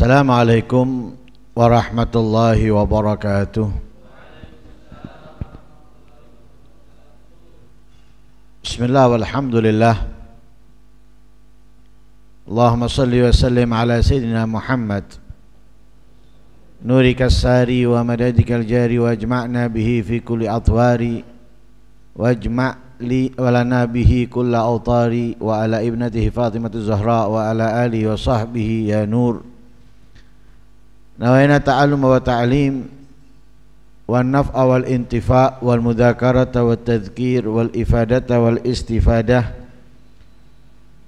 Assalamualaikum warahmatullahi wabarakatuh. Bismillah walhamdulillah. Allahumma salli wa sallim ala sayyidina Muhammad nurika sari wa madadikal jari wajma'na bihi fi kulli atwari wajma' li walana bihi kulla awtari wa ala ibnatihi Fatimatu Zahra wa ala alihi wa sahbihi ya nur. Nawaina ta'allum wa ta'lim wa naf'a wal intifa' wal mudzakarata wat tadhkir wal ifadata wal istifadah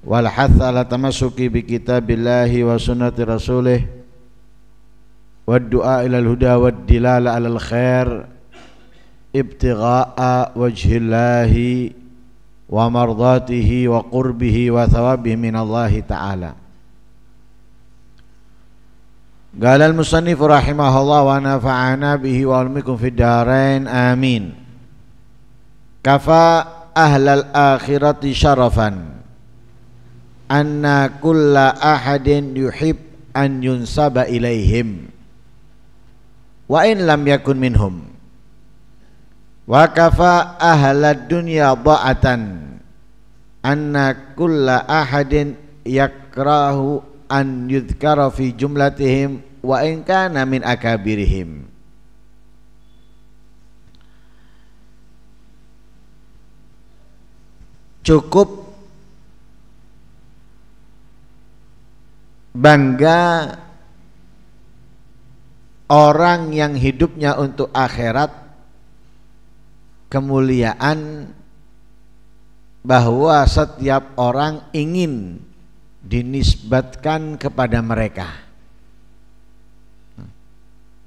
wal hath ala tamassuki bi kitabillahi wa sunnati rasulih wad du'a ilal huda wad dilala alal khair ibtigha'a wajhillahi wa mardatihi wa qurbihi wa thawabihi minallahi ta'ala. Qala al-musannif rahimahullah wa nafa'ana bihi wa ulmikum fid darain amin. Kafa ahlal akhirati syarafan anna kulla ahadin yuhib an yunsaba ilaihim wa in lam yakun minhum wa kafa ahlad dunya dha'atan anna kulla ahadin yakrahu an yudhkara fi jumlatihim wa in kana min akabirihim. Cukup bangga orang yang hidupnya untuk akhirat, kemuliaan, bahwa setiap orang ingin dinisbatkan kepada mereka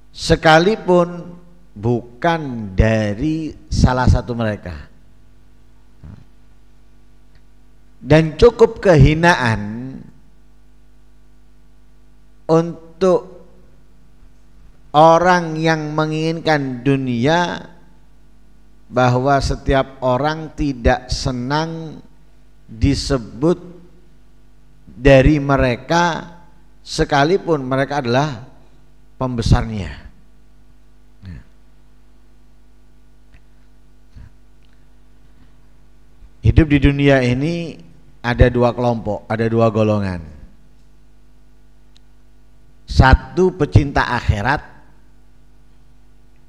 sekalipun bukan dari salah satu mereka, dan cukup kehinaan untuk orang yang menginginkan dunia bahwa setiap orang tidak senang disebut dari mereka sekalipun mereka adalah pembesarnya. Hidup di dunia ini ada dua kelompok, ada dua golongan. Satu pecinta akhirat,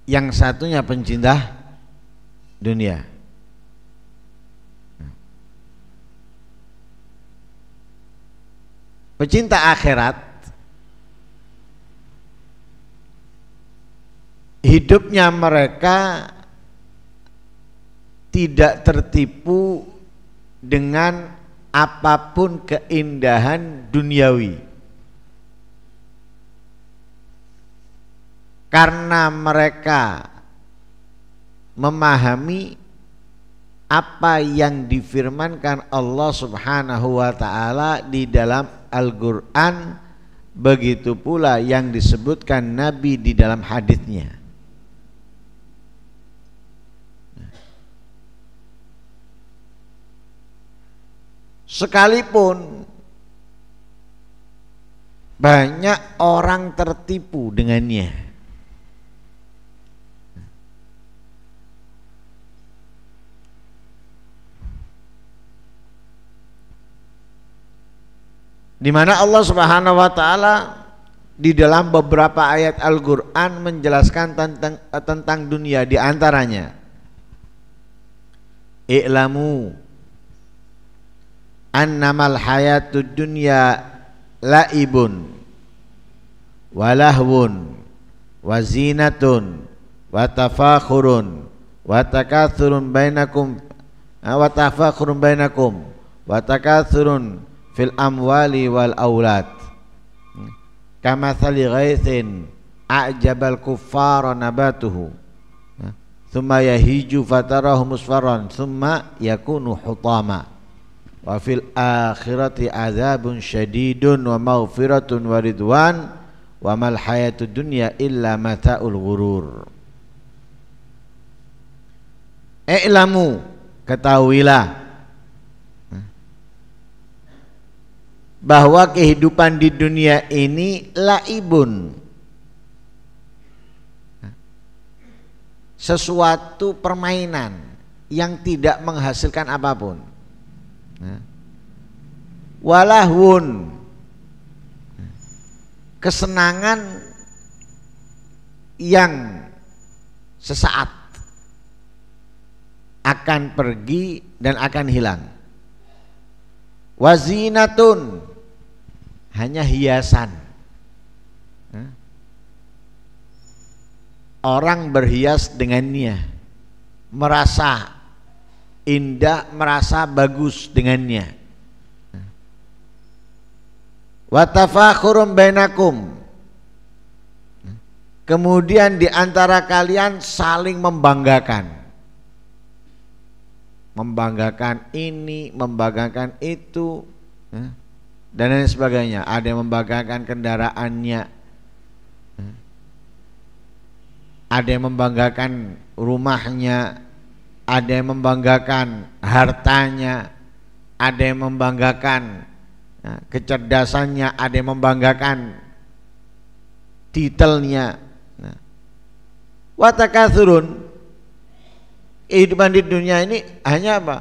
yang satunya pencinta dunia. Pecinta akhirat hidupnya mereka tidak tertipu dengan apapun keindahan duniawi, karena mereka memahami apa yang difirmankan Allah Subhanahu wa ta'ala di dalam Al-Quran, begitu pula yang disebutkan Nabi di dalam hadisnya. Sekalipun banyak orang tertipu dengannya, di mana Allah Subhanahu wa ta'ala di dalam beberapa ayat Al-Qur'an menjelaskan tentang dunia, di antaranya i'lamu annamal hayatud dunya la'ibun wa lahwun wa zinatun wa tafakhurun wa takathurun bainakum wa takathurun fil amwali wal aulad kamathali ghaithin a'jabal kuffara nabatuhu thumma yahiju fatarahu musfarran thumma yakunu hutama wa fil akhirati azabun syadidun wa maghfiratun wa ridwan wa mal hayatud dunya illa mata'ul ghurur. I'lamu, ketahuilah bahwa kehidupan di dunia ini laibun, sesuatu permainan yang tidak menghasilkan apapun, walahun, kesenangan yang sesaat akan pergi dan akan hilang, wazinatun, hanya hiasan. Orang berhias dengannya, merasa indah, merasa bagus dengannya. Wa tafakhurum bainakum, kemudian di antara kalian saling membanggakan, membanggakan ini, membanggakan itu, dan lain sebagainya. Ada yang membanggakan kendaraannya, ada yang membanggakan rumahnya, ada yang membanggakan hartanya, ada yang membanggakan kecerdasannya, ada yang membanggakan titelnya. Wa takatsurun, kehidupan di dunia ini hanya apa?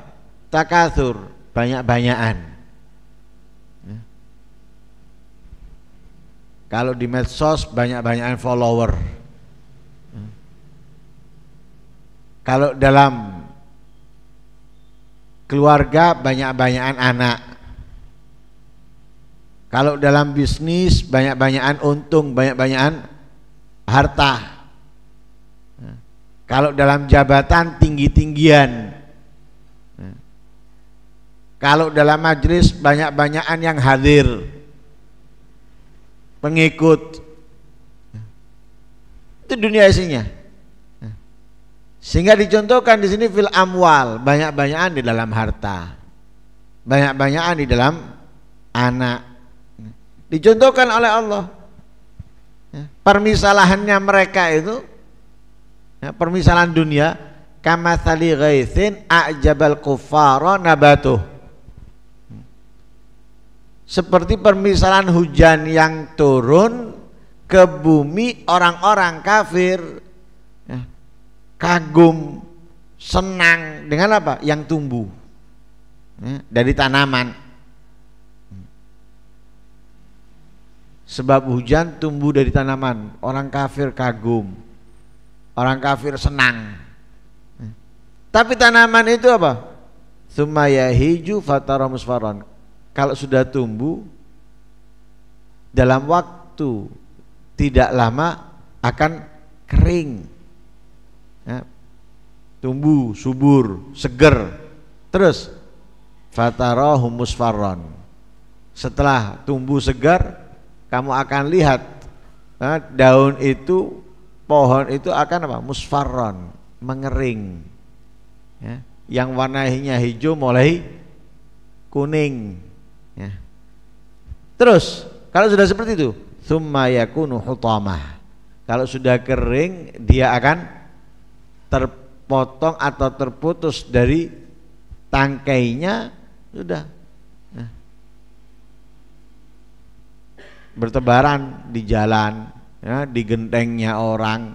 Takatsur, banyak-banyakan. Kalau di medsos banyak-banyakan follower. Kalau dalam keluarga banyak-banyakan anak. Kalau dalam bisnis banyak-banyakan untung, banyak-banyakan harta. Kalau dalam jabatan tinggi-tinggian. Kalau dalam majelis banyak-banyakan yang hadir, pengikut. Itu dunia isinya. Sehingga dicontohkan di sini fil amwal, banyak-banyakan di dalam harta, banyak-banyakan di dalam anak. Dicontohkan oleh Allah. Permisalahannya mereka itu, permisalan dunia, kamatsali ghaitsin a'jabal kuffara nabatuh, seperti permisalan hujan yang turun ke bumi orang-orang kafir, kagum, senang dengan apa? Yang tumbuh dari tanaman. Sebab hujan tumbuh dari tanaman, orang kafir kagum, orang kafir senang. Tapi tanaman itu apa? Tsumma yahiju fatara musfarran. Kalau sudah tumbuh, dalam waktu tidak lama akan kering. Tumbuh subur, seger. Terus fatarahu musfarran. Setelah tumbuh segar, kamu akan lihat daun itu, pohon itu akan apa? Musfarran, mengering. Yang warnanya hijau mulai kuning. Terus kalau sudah seperti itu, tsumma yakunu hutamah. Kalau sudah kering, dia akan terpotong atau terputus dari tangkainya, sudah bertebaran di jalan, di gentengnya orang,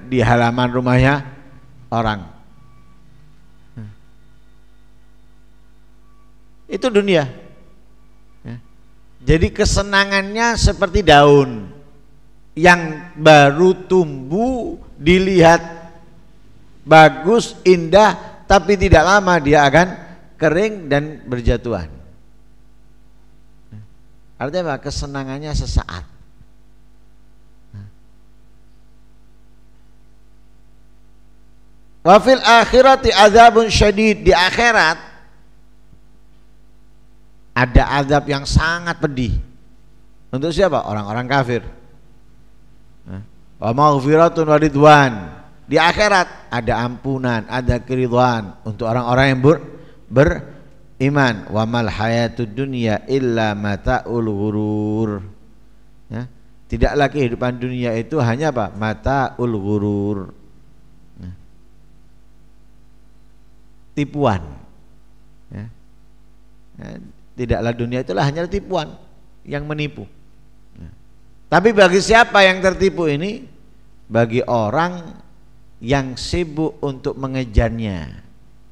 di halaman rumahnya orang. Itu dunia. Jadi kesenangannya seperti daun yang baru tumbuh, dilihat bagus, indah, tapi tidak lama dia akan kering dan berjatuhan. Artinya apa? Kesenangannya sesaat. Wa fil akhirati adzabun syadid, di akhirat ada azab yang sangat pedih. Untuk siapa? Orang-orang kafir. Wa maghfiratun wa ridwan. Di akhirat ada ampunan, ada keridhaan untuk orang-orang yang beriman. Wa mal hayatud dunya illa mataul ghurur. Tidaklah kehidupan dunia itu hanya apa? Mataul ghurur. Tipuan. Tidaklah dunia itulah hanya tipuan. yang menipu. Tapi bagi siapa yang tertipu ini? Bagi orang yang sibuk untuk mengejarnya,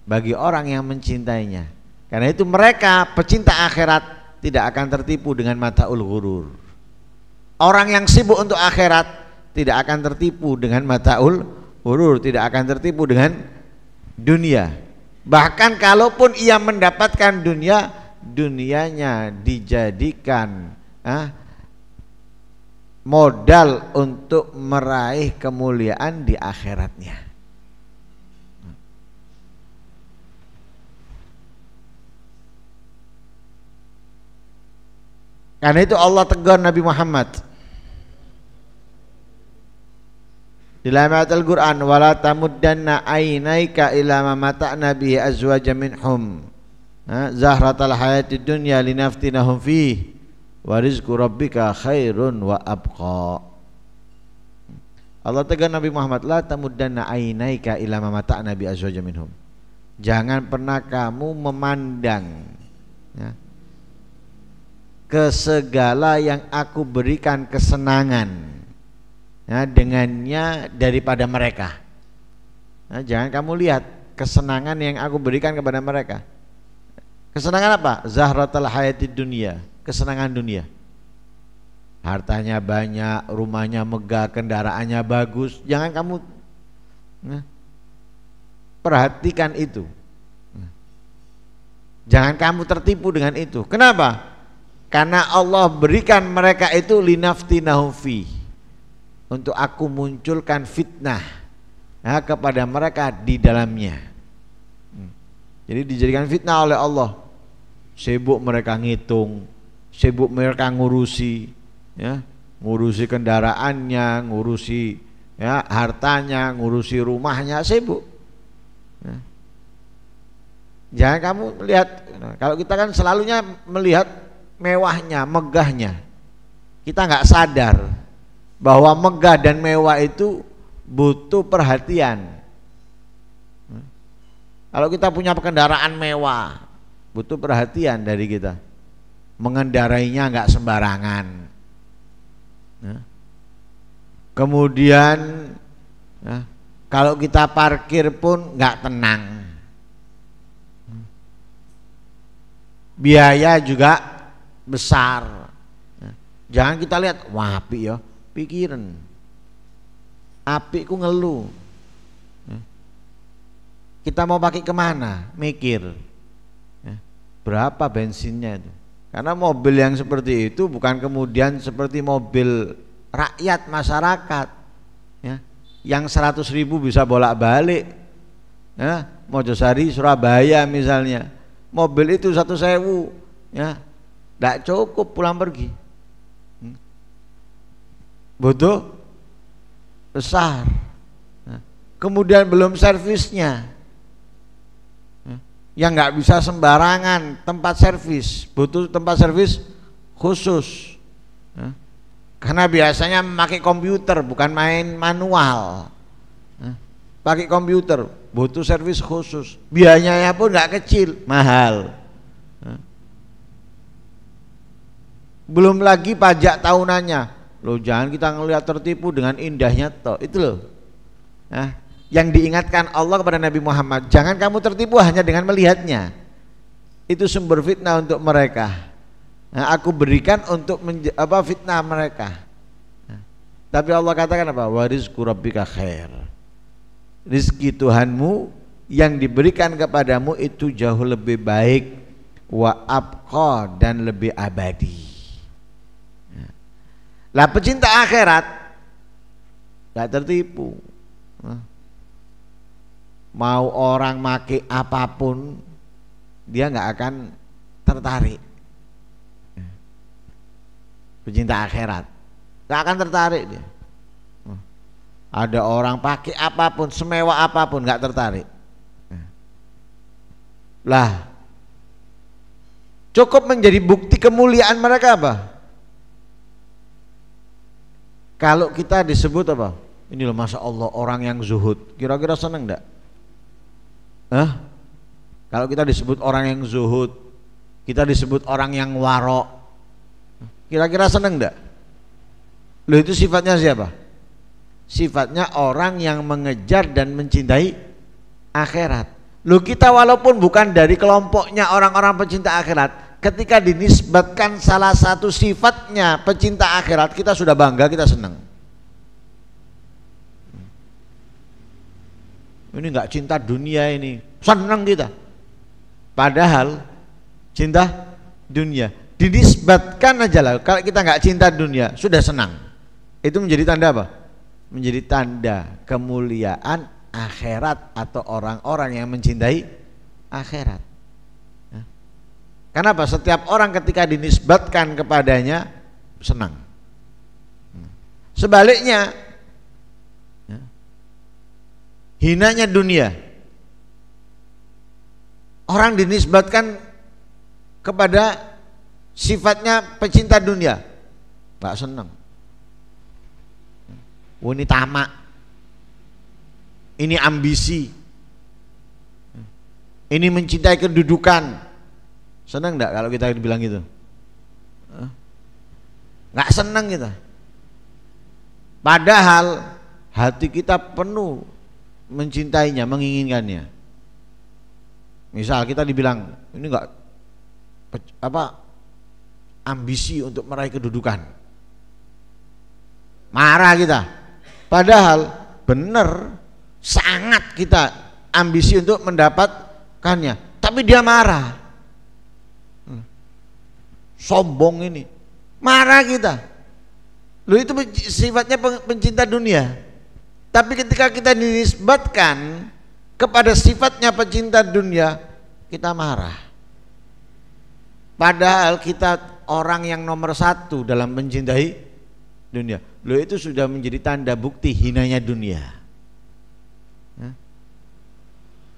bagi orang yang mencintainya. Karena itu mereka pecinta akhirat tidak akan tertipu dengan mataul ghurur. Orang yang sibuk untuk akhirat tidak akan tertipu dengan mataul ghurur, tidak akan tertipu dengan dunia. Bahkan kalaupun ia mendapatkan dunia, dunianya dijadikan modal untuk meraih kemuliaan di akhiratnya. Karena itu Allah tegur Nabi Muhammad di dalam ayat Al-Quran, wala tamuddanna ainaika ila ma mata'na bihi azwajan minhum zahratal hayatid dunya linaftinahum fihi wa rizqu rabbika khairun wa abqa. Allah tegur Nabi Muhammad, la tamuddanna ainaika ila ma mata'na bi azwajan minhum. Jangan pernah kamu memandang ke segala yang aku berikan kesenangan dengannya daripada mereka. Jangan kamu lihat kesenangan yang aku berikan kepada mereka. Kesenangan apa? Zahratal hayatid dunya, kesenangan dunia. Hartanya banyak, rumahnya megah, kendaraannya bagus. Jangan kamu perhatikan itu. Jangan kamu tertipu dengan itu. Kenapa? Karena Allah berikan mereka itu linaftinahum fi, untuk aku munculkan fitnah kepada mereka di dalamnya. Jadi dijadikan fitnah oleh Allah. Sibuk mereka ngitung, sibuk mereka ngurusi, ngurusi kendaraannya, ngurusi hartanya, ngurusi rumahnya, sibuk. Jangan kamu melihat, kalau kita kan selalunya melihat mewahnya, megahnya. Kita nggak sadar bahwa megah dan mewah itu butuh perhatian. Kalau kita punya kendaraan mewah, butuh perhatian dari kita. Mengendarainya nggak sembarangan. Kemudian kalau kita parkir pun nggak tenang. Biaya juga besar. Jangan kita lihat, wah api ya, pikiran. Api ku ngeluh. Kita mau pakai kemana? Mikir. Berapa bensinnya itu? Karena mobil yang seperti itu bukan kemudian seperti mobil rakyat masyarakat, yang 100.000 bisa bolak-balik, Mojosari Surabaya misalnya, mobil itu 1.000, tidak cukup pulang pergi, butuh besar. Kemudian belum servisnya, yang nggak bisa sembarangan tempat servis, butuh tempat servis khusus, karena biasanya memakai komputer bukan main manual, pakai komputer butuh servis khusus, biayanya pun nggak kecil, mahal. Belum lagi pajak tahunannya. Loh, jangan kita ngelihat tertipu dengan indahnya toh, itu loh. Yang diingatkan Allah kepada Nabi Muhammad, jangan kamu tertipu hanya dengan melihatnya. Itu sumber fitnah untuk mereka. Aku berikan untuk fitnah mereka. Tapi Allah katakan apa? Wa rizqu rabbika khair. Rizki Tuhanmu yang diberikan kepadamu itu jauh lebih baik, wa abqa, dan lebih abadi. Lah pecinta akhirat gak tertipu. Mau orang make apapun dia nggak akan tertarik. Pecinta akhirat nggak akan tertarik dia. Ada orang pakai apapun, semewah apapun, nggak tertarik. Lah, cukup menjadi bukti kemuliaan mereka apa? Kalau kita disebut apa? Ini loh, masya Allah orang yang zuhud, kira-kira seneng enggak? Kalau kita disebut orang yang zuhud, kita disebut orang yang warok, Kira-kira seneng enggak? Loh itu sifatnya siapa? Sifatnya orang yang mengejar dan mencintai akhirat. Loh kita walaupun bukan dari kelompoknya orang-orang pecinta akhirat, ketika dinisbatkan salah satu sifatnya pecinta akhirat, kita sudah bangga, kita senang. Ini enggak cinta dunia ini, senang kita. Padahal cinta dunia dinisbatkan aja lah. Kalau kita enggak cinta dunia, sudah senang. Itu menjadi tanda apa? Menjadi tanda kemuliaan akhirat atau orang-orang yang mencintai akhirat. Kenapa? Setiap orang ketika dinisbatkan kepadanya senang. Sebaliknya, hinanya dunia. Orang dinisbatkan kepada sifatnya pecinta dunia, nggak senang. Ini tamak, ini ambisi, ini mencintai kedudukan. Senang enggak kalau kita dibilang gitu? Enggak senang kita. Padahal hati kita penuh mencintainya, menginginkannya. Misal kita dibilang ini enggak ambisi untuk meraih kedudukan. Marah kita. Padahal benar sangat kita ambisi untuk mendapatkannya, tapi dia marah. Sombong ini, marah kita. Loh itu sifatnya pencinta dunia. Tapi ketika kita dinisbatkan kepada sifatnya pecinta dunia, kita marah. Padahal kita orang yang nomor satu dalam mencintai dunia. Loh itu sudah menjadi tanda bukti hinanya dunia.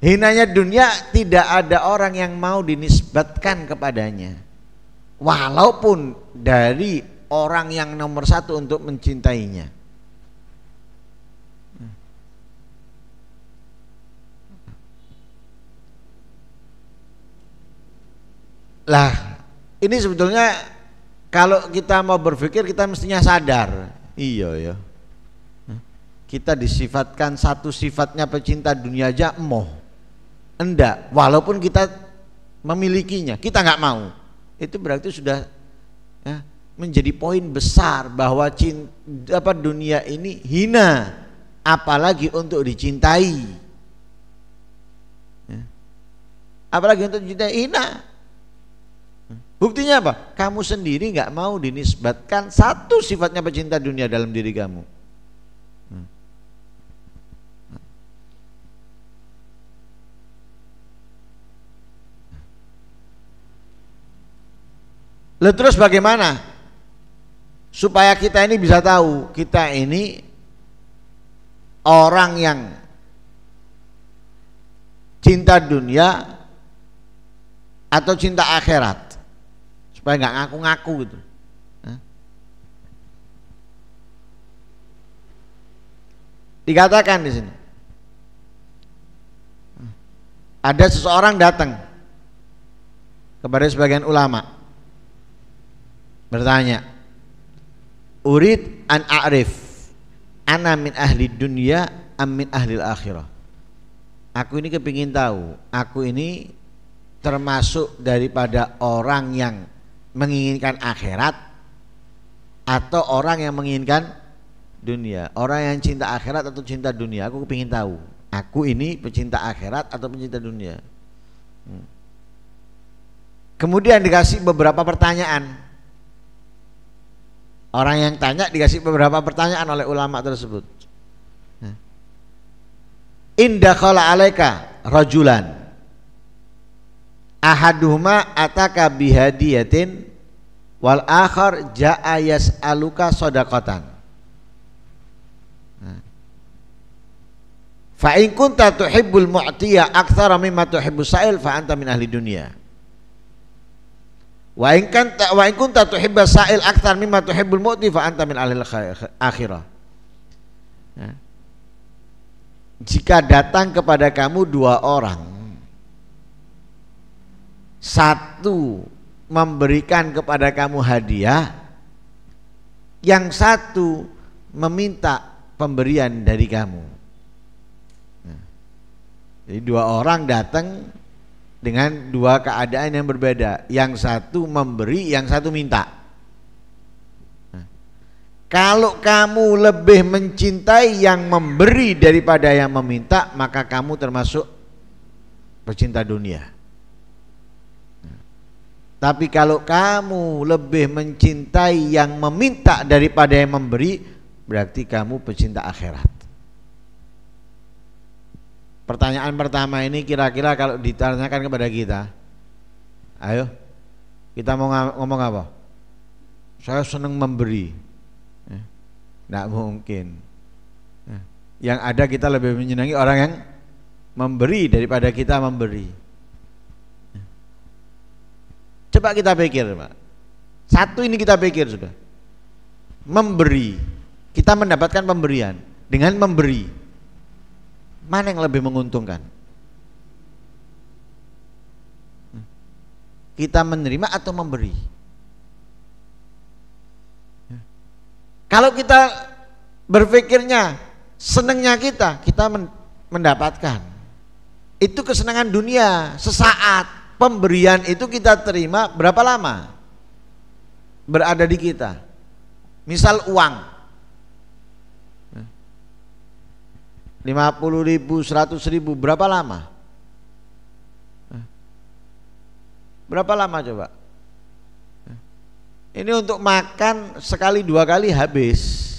Hinanya dunia, tidak ada orang yang mau dinisbatkan kepadanya, walaupun dari orang yang nomor satu untuk mencintainya. Lah ini sebetulnya kalau kita mau berpikir, kita mestinya sadar, iya ya, kita disifatkan satu sifatnya pecinta dunia aja enggak, walaupun kita memilikinya, kita nggak mau. Itu berarti sudah menjadi poin besar bahwa dunia ini hina, apalagi untuk dicintai. Apalagi untuk dicintai, hina. Buktinya apa? Kamu sendiri nggak mau dinisbatkan satu sifatnya pecinta dunia dalam diri kamu. Lalu terus bagaimana supaya kita ini bisa tahu kita ini orang yang cinta dunia atau cinta akhirat, supaya nggak ngaku-ngaku gitu. Dikatakan di sini ada seseorang datang kepada sebagian ulama bertanya, urid an a'rif ana min ahli dunya am min ahli akhirah. Aku ini kepingin tahu, aku ini termasuk daripada orang yang menginginkan akhirat atau orang yang menginginkan dunia, orang yang cinta akhirat atau cinta dunia. Aku kepingin tahu, aku ini pecinta akhirat atau pecinta dunia. Kemudian dikasih beberapa pertanyaan. Orang yang tanya dikasih beberapa pertanyaan oleh ulama tersebut. Inda khala alaika rajulan ahaduhuma ataka bihadiyatin wal akhar jaa yas'aluka shadaqatan. Fa in kunta tuhibbul mu'tiya aktsara mimma tuhibbus sa'il fa anta min ahli dunya. Wa in kunta tuhibbas sa'il aktsar mimma tuhibbul mu'ti fa anta min ahli akhirah. Jika datang kepada kamu dua orang, satu memberikan kepada kamu hadiah, yang satu meminta pemberian dari kamu. Nah, jadi dua orang datang dengan dua keadaan yang berbeda. Yang satu memberi, yang satu minta. Nah, kalau kamu lebih mencintai yang memberi daripada yang meminta, maka kamu termasuk pecinta dunia. Tapi kalau kamu lebih mencintai yang meminta daripada yang memberi, berarti kamu pecinta akhirat. Pertanyaan pertama ini kira-kira kalau ditanyakan kepada kita, ayo kita mau ngomong apa? Saya senang memberi. Nggak mungkin. Yang ada kita lebih menyenangi orang yang memberi daripada kita memberi. Coba kita pikir, Pak. Satu ini kita pikir sudah. Memberi, kita mendapatkan pemberian. Dengan memberi, mana yang lebih menguntungkan? Kita menerima atau memberi? Kalau kita berpikirnya senangnya kita mendapatkan. Itu kesenangan dunia sesaat. Pemberian itu kita terima berapa lama berada di kita. Misal uang 50.000, 100.000, berapa lama? Berapa lama coba? Ini untuk makan sekali dua kali habis.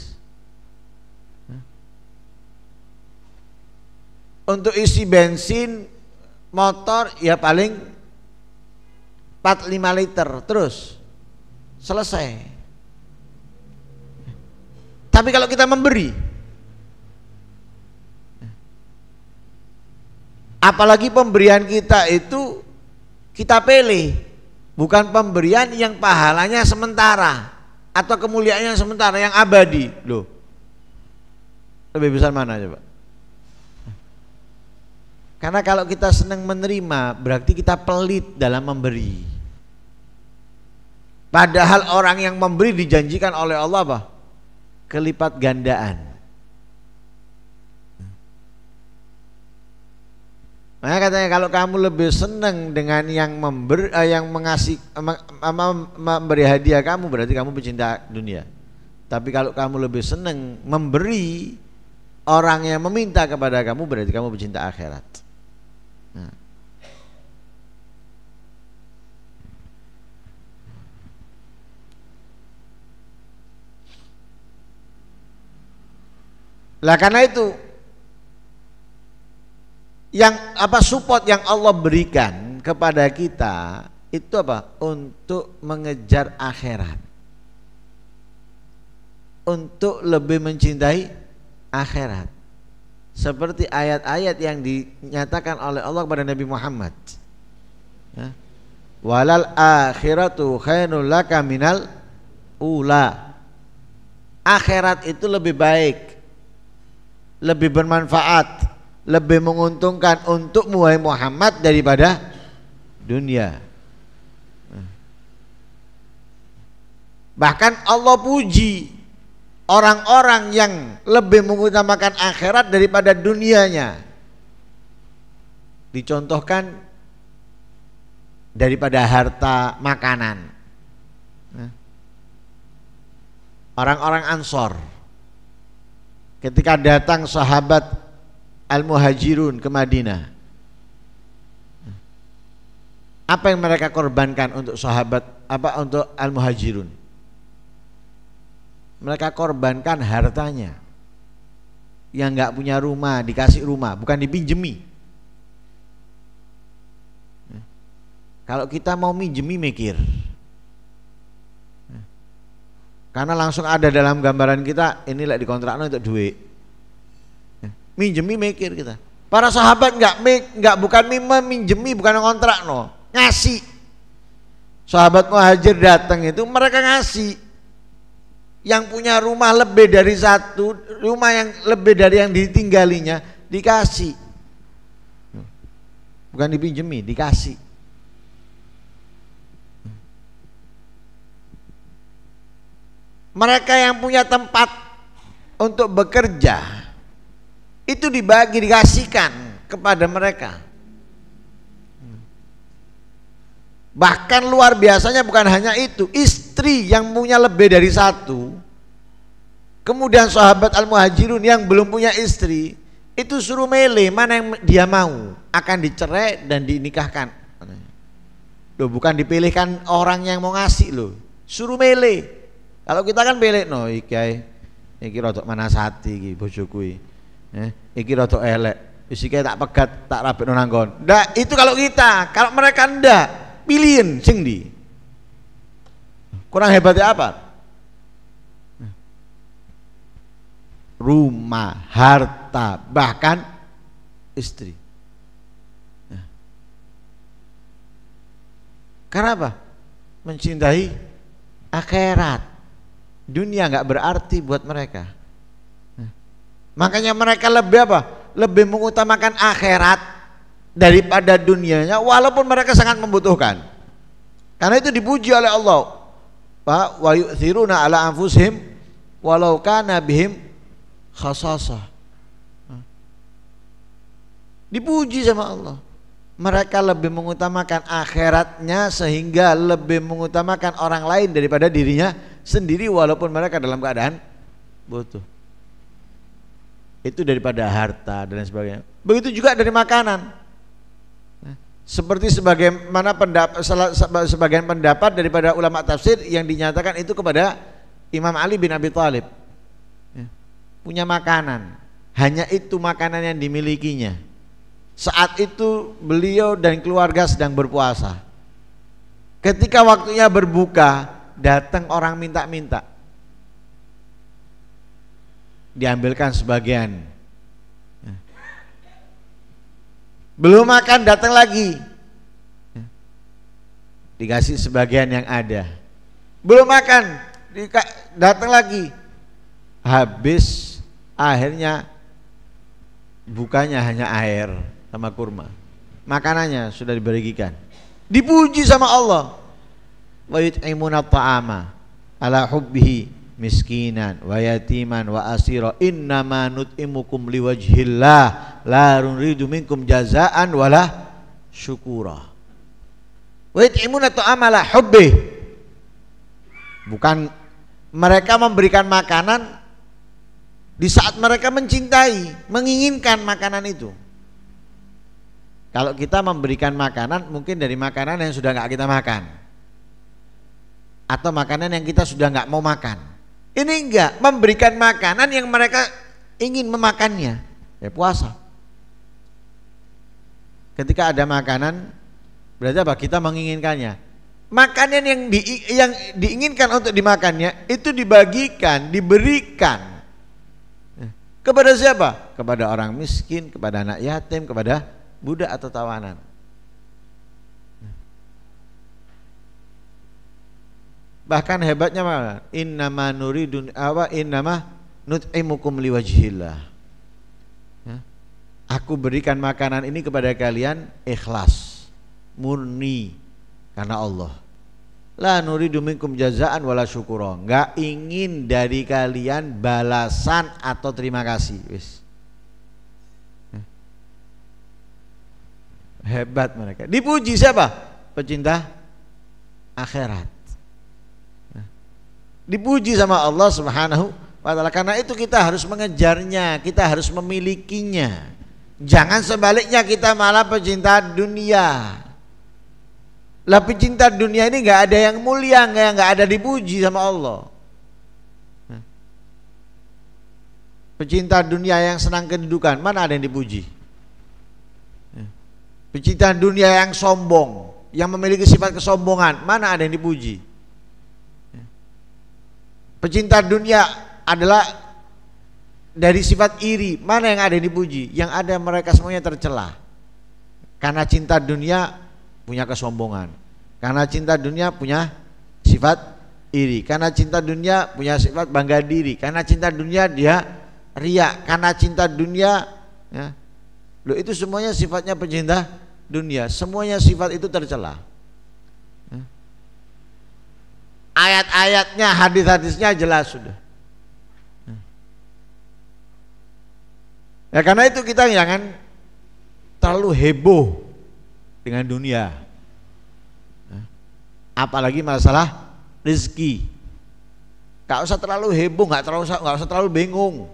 Untuk isi bensin motor ya paling 4-5 liter terus selesai. Tapi kalau kita memberi, apalagi pemberian kita itu kita pilih, bukan pemberian yang pahalanya sementara atau kemuliaannya sementara, yang abadi. Loh, lebih besar mana coba? Karena kalau kita senang menerima, berarti kita pelit dalam memberi. Padahal orang yang memberi dijanjikan oleh Allah apa? Kelipat gandaan. Makanya katanya kalau kamu lebih senang dengan yang memberi, yang mengasih, memberi hadiah kamu, berarti kamu pecinta dunia. Tapi kalau kamu lebih senang memberi orang yang meminta kepada kamu, berarti kamu pecinta akhirat. Nah. Lah karena itu yang support yang Allah berikan kepada kita itu apa? Untuk mengejar akhirat. Untuk lebih mencintai akhirat. Seperti ayat-ayat yang dinyatakan oleh Allah kepada Nabi Muhammad. Ya. Walal akhiratu khairul laka minal ula. Akhirat itu lebih baik, lebih bermanfaat, lebih menguntungkan untukmu wahai Muhammad daripada dunia. Bahkan Allah puji orang-orang yang lebih mengutamakan akhirat daripada dunianya. Dicontohkan daripada harta makanan. Orang-orang Ansor ketika datang sahabat Al-Muhajirun ke Madinah, apa yang mereka korbankan untuk sahabat, untuk Al-Muhajirun? Mereka korbankan hartanya. Yang nggak punya rumah dikasih rumah, bukan dipinjemi. Kalau kita mau minjemi mikir, karena langsung ada dalam gambaran kita, inilah dikontrakno untuk duit. Minjemi mikir kita. Para sahabat bukan minjemi, bukan ngontrakno, ngasih. Sahabat Muhajir datang itu mereka ngasih. Yang punya rumah lebih dari satu, rumah yang lebih dari yang ditinggalinya dikasih. Bukan dipinjemi, dikasih. Mereka yang punya tempat untuk bekerja itu dibagi, dikasihkan kepada mereka. Bahkan luar biasanya bukan hanya itu, istri yang punya lebih dari satu. Kemudian sahabat al-muhajirun yang belum punya istri itu suruh milih mana yang dia mau, akan dicerai dan dinikahkan. Loh, bukan dipilihkan orang yang mau ngasih loh, suruh milih. Kalau kita kan pilih, no iki rodok manasati iki bojoku iki rodok elek, iki tak pegat tak rapekno nanggon. Ndak, itu kalau kita. Kalau mereka ndak, pilihin sing di. Kurang hebatnya apa? Rumah, harta, bahkan istri. Karena apa? Mencintai akhirat. Dunia nggak berarti buat mereka. Makanya mereka lebih apa? Lebih mengutamakan akhirat daripada dunianya, walaupun mereka sangat membutuhkan. Karena itu dipuji oleh Allah. Wa yu'thiruna ala anfusihim walau kana bihim khasasah. Dipuji sama Allah. Mereka lebih mengutamakan akhiratnya sehingga lebih mengutamakan orang lain daripada dirinya sendiri walaupun mereka dalam keadaan butuh. Itu daripada harta dan sebagainya. Begitu juga dari makanan. Seperti sebagaimana sebagian pendapat daripada ulama tafsir yang dinyatakan itu kepada Imam Ali bin Abi Thalib. Punya makanan, hanya itu makanan yang dimilikinya. Saat itu beliau dan keluarga sedang berpuasa. Ketika waktunya berbuka, datang orang minta-minta. Diambilkan sebagian. Belum makan, datang lagi. Dikasih sebagian yang ada. Belum makan, datang lagi. Habis, akhirnya bukanya hanya air sama kurma. Makanannya sudah dibagikan. Dipuji sama Allah. Wa yut'imuna ta'ama ala hubbihi miskinan wa yatiman wa asira innama nut'imukum liwajhillah la nuridu minkum jazaan wala syukura. Wa yut'imuna ta'ama ala hubbihi. Bukan mereka memberikan makanan di saat mereka mencintai, menginginkan makanan itu. Kalau kita memberikan makanan mungkin dari makanan yang sudah nggak kita makan, atau makanan yang kita sudah nggak mau makan. Ini enggak, memberikan makanan yang mereka ingin memakannya. Ya puasa. Ketika ada makanan, berarti apa? Kita menginginkannya. Makanan yang diinginkan untuk dimakannya itu dibagikan, diberikan. Kepada siapa? Kepada orang miskin, kepada anak yatim, kepada budak atau tawanan. Bahkan hebatnya mana? Innama nuridun innama nut'imukum liwajhillah. Aku berikan makanan ini kepada kalian ikhlas, murni karena Allah. La nuridu minkum jazaan wala syukura. Enggak ingin dari kalian balasan atau terima kasih. Wis. Hebat mereka. Dipuji siapa? Pecinta akhirat. Dipuji sama Allah Subhanahu wa ta'ala. Karena itu kita harus mengejarnya, kita harus memilikinya. Jangan sebaliknya kita malah pecinta dunia. Lah pecinta dunia ini nggak ada yang mulia, nggak ada dipuji sama Allah. Pecinta dunia yang senang kedudukan, mana ada yang dipuji? Pecinta dunia yang sombong, yang memiliki sifat kesombongan, mana ada yang dipuji? Pecinta dunia adalah dari sifat iri, mana yang ada yang dipuji? Yang ada mereka semuanya tercela. Karena cinta dunia punya kesombongan, karena cinta dunia punya sifat iri, karena cinta dunia punya sifat bangga diri, karena cinta dunia dia riya, karena cinta dunia ya. Loh, itu semuanya sifatnya pecinta dunia, semuanya sifat itu tercela. Ayat-ayatnya, hadis-hadisnya jelas sudah. Ya karena itu kita jangan terlalu heboh dengan dunia. Apalagi masalah rezeki. Gak usah terlalu heboh, gak usah terlalu bingung.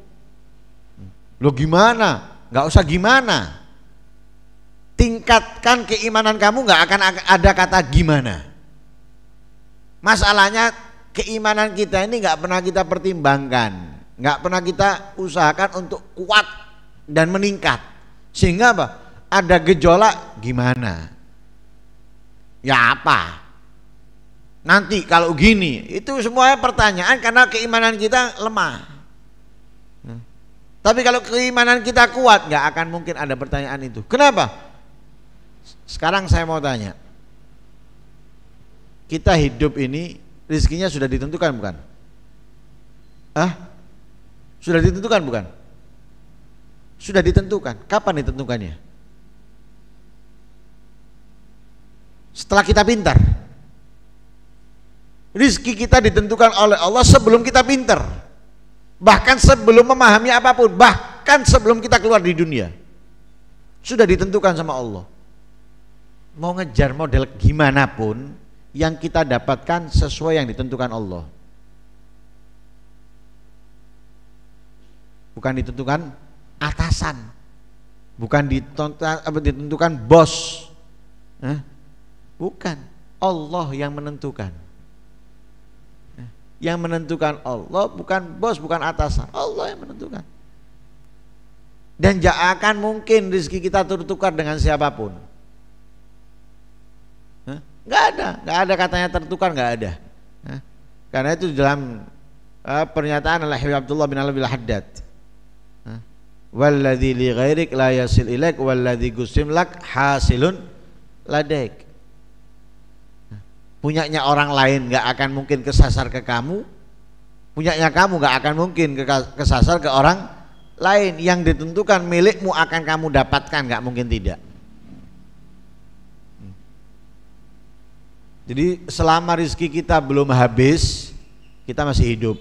Loh gimana? Gak usah gimana. Tingkatkan keimanan kamu, gak akan ada kata gimana. Masalahnya keimanan kita ini gak pernah kita pertimbangkan, gak pernah kita usahakan untuk kuat dan meningkat. Sehingga apa? Ada gejolak gimana? Ya apa? Nanti kalau gini, itu semuanya pertanyaan karena keimanan kita lemah. Tapi kalau keimanan kita kuat, gak akan mungkin ada pertanyaan itu. Kenapa? Sekarang saya mau tanya, kita hidup ini rezekinya sudah ditentukan bukan? Sudah ditentukan bukan? Sudah ditentukan. Kapan ditentukannya? Setelah kita pintar. Rizki kita ditentukan oleh Allah sebelum kita pintar, bahkan sebelum memahami apapun, bahkan sebelum kita keluar di dunia sudah ditentukan sama Allah. Mau ngejar model gimana pun, yang kita dapatkan sesuai yang ditentukan Allah, bukan ditentukan atasan, bukan ditentukan bos, bukan. Allah yang menentukan. Yang menentukan Allah, bukan bos, bukan atasan. Allah yang menentukan. Dan gak akan mungkin rezeki kita tertukar dengan siapapun. Gak ada katanya tertukar, gak ada. Karena itu dalam pernyataan Al-Habib Abdullah bin Al-Bil Haddad, walladzi li ghairik la yasil ilaik walladzi gusim lak hasilun ladaik. Punyanya orang lain gak akan mungkin kesasar ke kamu, punyanya kamu gak akan mungkin kesasar ke orang lain. Yang ditentukan milikmu akan kamu dapatkan, gak mungkin tidak. Jadi selama rezeki kita belum habis, kita masih hidup.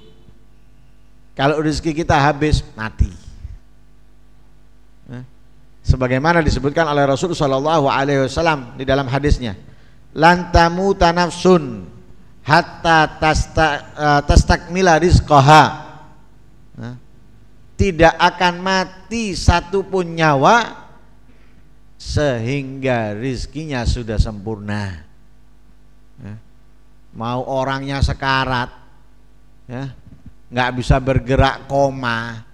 Kalau rezeki kita habis, mati. Sebagaimana disebutkan oleh Rasulullah SAW di dalam hadisnya, lan tamuta nafsun hatta tastakmila rizqaha. Tidak akan mati satupun nyawa sehingga rizkinya sudah sempurna. Mau orangnya sekarat, nggak bisa bergerak, koma,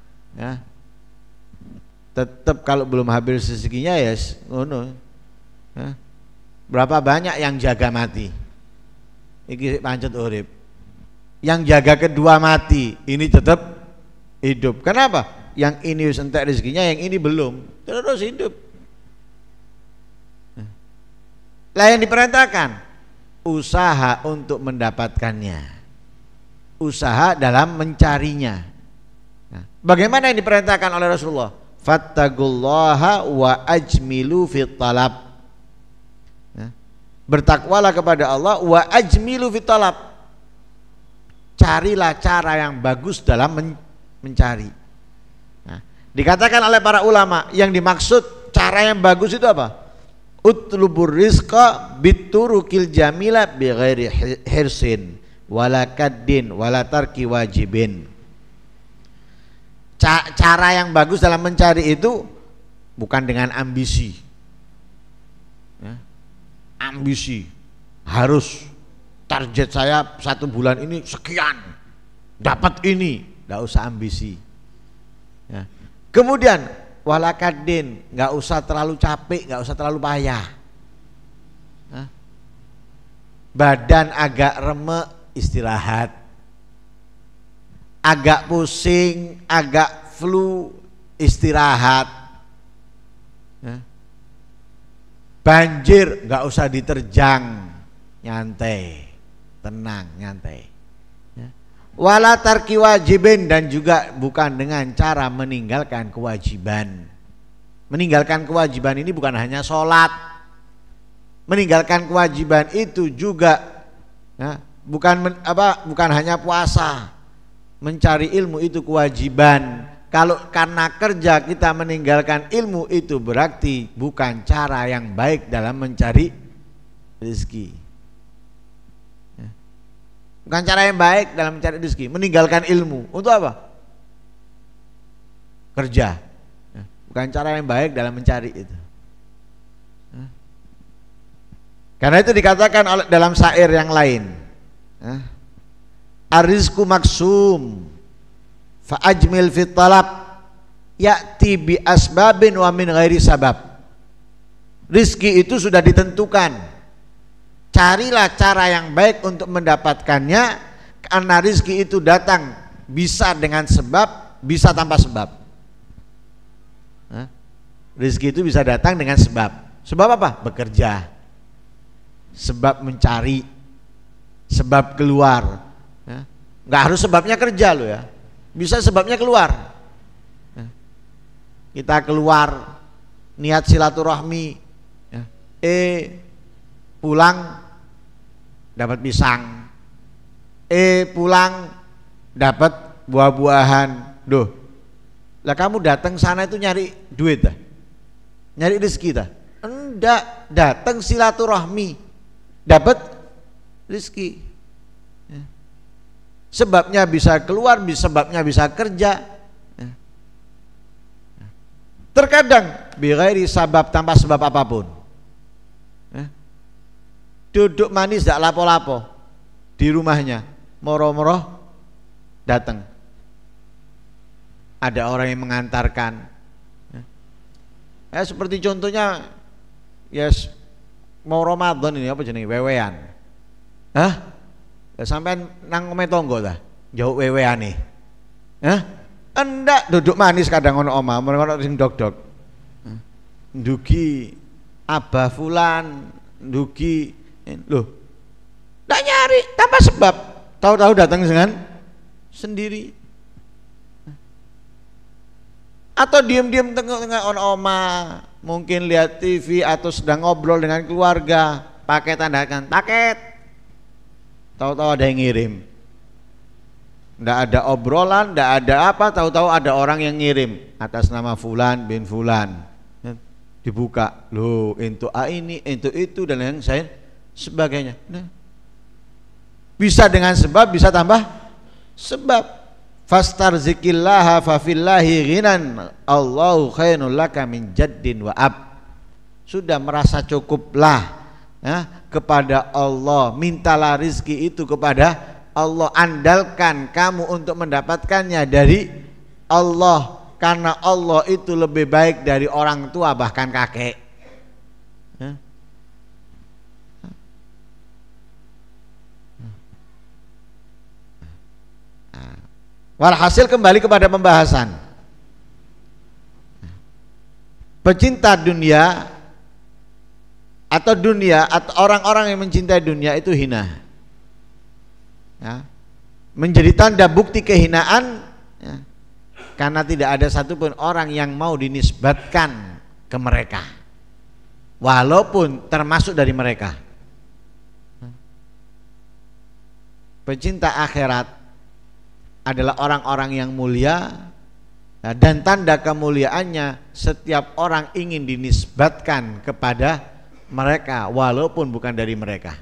tetap kalau belum habis rezekinya ya ngono. Berapa banyak yang jaga mati, iki pancet urip. Yang jaga kedua mati, ini tetap hidup. Kenapa? Yang ini wis entek rezekinya, yang ini belum, terus hidup. Lah yang diperintahkan usaha untuk mendapatkannya, usaha dalam mencarinya. Bagaimana yang diperintahkan oleh Rasulullah? Fattaqullaha wa ajmilu fit talab. Bertakwalah kepada Allah, wa ajmilu fit talab. Carilah cara yang bagus dalam mencari. Dikatakan oleh para ulama, yang dimaksud cara yang bagus itu apa? Utlubur rizqa biturukil jamila bighairi hirsin wala kaddin wala tarki wajibin. Cara yang bagus dalam mencari itu bukan dengan ambisi. Ambisi harus target saya 1 bulan ini sekian, dapat ini, nggak usah ambisi. Kemudian walakadin, nggak usah terlalu capek, nggak usah terlalu payah. Badan agak remek, istirahat. Agak pusing, agak flu, istirahat. Banjir, nggak usah diterjang, nyantai, tenang, nyantai. Wala tarki wajibin, dan juga bukan dengan cara meninggalkan kewajiban. Meninggalkan kewajiban ini bukan hanya sholat. Meninggalkan kewajiban itu juga bukan hanya puasa. Mencari ilmu itu kewajiban. Kalau karena kerja kita meninggalkan ilmu, itu berarti bukan cara yang baik dalam mencari rezeki. Bukan cara yang baik dalam mencari rezeki. Meninggalkan ilmu untuk apa? Kerja. Bukan cara yang baik dalam mencari itu. Karena itu dikatakan dalam syair yang lain, ar-rizqu maksum fa ajmil fit talab ya'ti bi asbabin wa min ghairi sabab. Rizki itu sudah ditentukan. Carilah cara yang baik untuk mendapatkannya, karena rizki itu datang bisa dengan sebab, bisa tanpa sebab. Rizki itu bisa datang dengan sebab. Sebab apa? Bekerja, sebab mencari, sebab keluar. Nggak harus sebabnya kerja loh ya, bisa sebabnya keluar. Kita keluar niat silaturahmi, pulang dapat pisang, pulang dapat buah-buahan. Duh, lah kamu datang sana itu nyari duit dah, nyari rezeki dah? Enggak, datang silaturahmi, dapat rezeki. Sebabnya bisa keluar, sebabnya bisa kerja. Terkadang bighairi sabab, tanpa sebab apapun. Duduk manis tidak lapo-lapo di rumahnya, moro-moro datang, ada orang yang mengantarkan. Seperti contohnya mau Ramadan ini apa jenis wewean. Sampai nang omahe tangga ta, jauh weweane. Enggak, duduk manis kadang ono omah, ono sing dog-dog. Ndugi abah fulan, ndugi loh. Ndak nyari tanpa sebab, tahu-tahu datang dengan sendiri. Atau diam-diam tengah-tengah ono omah, mungkin lihat TV atau sedang ngobrol dengan keluarga, pakai tandakan paket. Tahu-tahu ada yang ngirim. Nggak ada obrolan, nggak ada apa, tahu-tahu ada orang yang ngirim atas nama fulan bin fulan. Dibuka, loh untuk ini, untuk itu dan lain sebagainya. Bisa dengan sebab, bisa tambah sebab. Fastarzikillaha fafillahi ghinan Allahu khairul laka min jaddin wa ab. Sudah merasa cukuplah kepada Allah, mintalah rizki itu kepada Allah, andalkan kamu untuk mendapatkannya dari Allah, karena Allah itu lebih baik dari orang tua bahkan kakek. Walhasil kembali kepada pembahasan, pecinta dunia atau orang-orang yang mencintai dunia itu hina, menjadi tanda bukti kehinaan, karena tidak ada satupun orang yang mau dinisbatkan ke mereka, walaupun termasuk dari mereka. Pecinta akhirat adalah orang-orang yang mulia, dan tanda kemuliaannya setiap orang ingin dinisbatkan kepada mereka walaupun bukan dari mereka.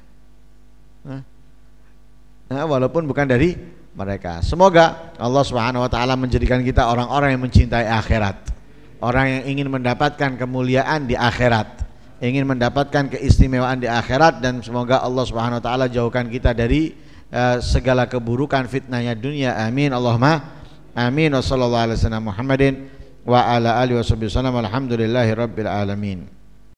Walaupun bukan dari mereka. Semoga Allah Subhanahu wa taala menjadikan kita orang-orang yang mencintai akhirat, orang yang ingin mendapatkan kemuliaan di akhirat, ingin mendapatkan keistimewaan di akhirat, dan semoga Allah Subhanahu wa taala jauhkan kita dari segala keburukan, fitnahnya dunia. Amin Allahumma amin. Wassallallahu alaihi wasallam Muhammadin wa ala alihi wasallam. Alhamdulillahi rabbil alamin.